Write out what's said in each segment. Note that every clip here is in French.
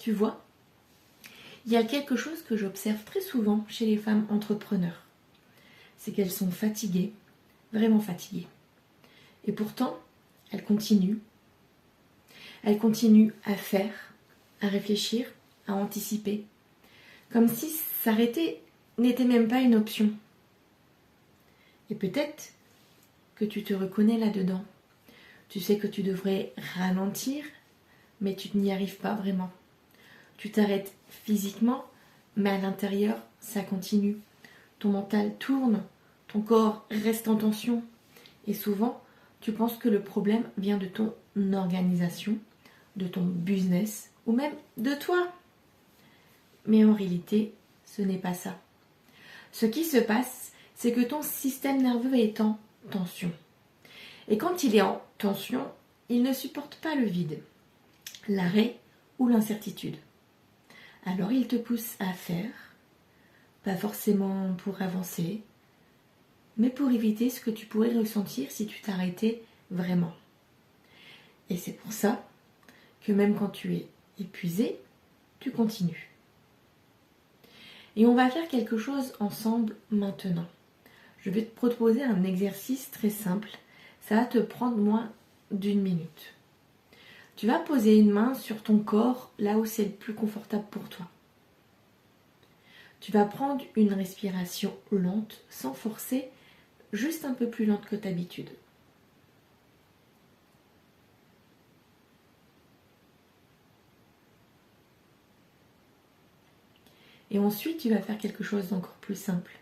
tu vois, il y a quelque chose que j'observe très souvent chez les femmes entrepreneurs. C'est qu'elles sont fatiguées, vraiment fatiguées. Et pourtant, elles continuent. Elles continuent à faire, à réfléchir, à anticiper. Comme si s'arrêter n'était même pas une option. Et peut-être que tu te reconnais là-dedans. Tu sais que tu devrais ralentir, mais tu n'y arrives pas vraiment. Tu t'arrêtes physiquement, mais à l'intérieur, ça continue. Ton mental tourne, ton corps reste en tension. Et souvent, tu penses que le problème vient de ton organisation, de ton business ou même de toi. Mais en réalité, ce n'est pas ça. Ce qui se passe, c'est que ton système nerveux est en tension. Et quand il est en tension, il ne supporte pas le vide, l'arrêt ou l'incertitude. Alors il te pousse à faire, pas forcément pour avancer, mais pour éviter ce que tu pourrais ressentir si tu t'arrêtais vraiment. Et c'est pour ça que même quand tu es épuisé, tu continues. Et on va faire quelque chose ensemble maintenant. Je vais te proposer un exercice très simple. Ça va te prendre moins d'1 minute. Tu vas poser une main sur ton corps, là où c'est le plus confortable pour toi. Tu vas prendre une respiration lente, sans forcer, juste un peu plus lente que d'habitude. Et ensuite, tu vas faire quelque chose d'encore plus simple.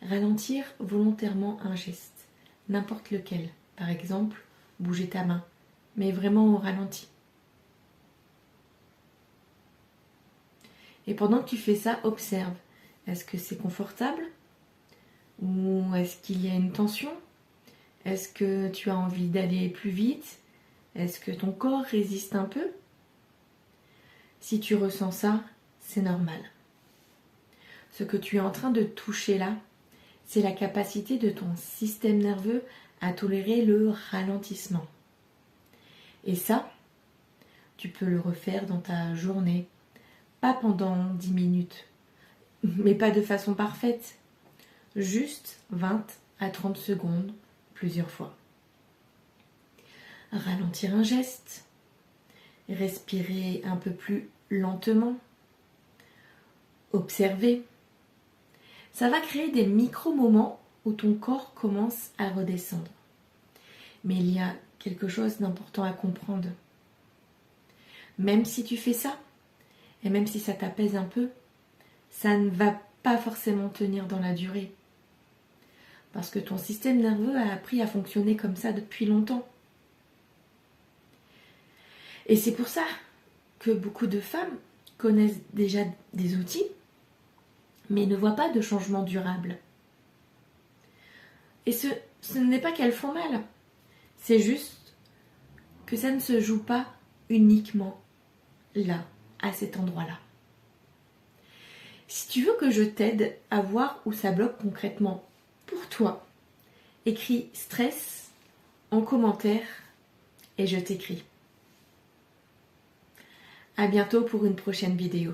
Ralentir volontairement un geste, n'importe lequel. Par exemple, bouger ta main, mais vraiment au ralenti. Et pendant que tu fais ça, observe. Est-ce que c'est confortable? Ou est-ce qu'il y a une tension? Est-ce que tu as envie d'aller plus vite? Est-ce que ton corps résiste un peu? Si tu ressens ça, c'est normal. Ce que tu es en train de toucher là, c'est la capacité de ton système nerveux à tolérer le ralentissement. Et ça, tu peux le refaire dans ta journée, pas pendant 10 minutes, mais pas de façon parfaite, juste 20 à 30 secondes, plusieurs fois. Ralentir un geste, respirer un peu plus lentement, observer. Ça va créer des micro-moments où ton corps commence à redescendre. Mais il y a quelque chose d'important à comprendre. Même si tu fais ça, et même si ça t'apaise un peu, ça ne va pas forcément tenir dans la durée. Parce que ton système nerveux a appris à fonctionner comme ça depuis longtemps. Et c'est pour ça que beaucoup de femmes connaissent déjà des outils, mais ne voient pas de changement durable. Et ce n'est pas qu'elles font mal, c'est juste que ça ne se joue pas uniquement là, à cet endroit-là. Si tu veux que je t'aide à voir où ça bloque concrètement pour toi, écris stress en commentaire et je t'écris. À bientôt pour une prochaine vidéo.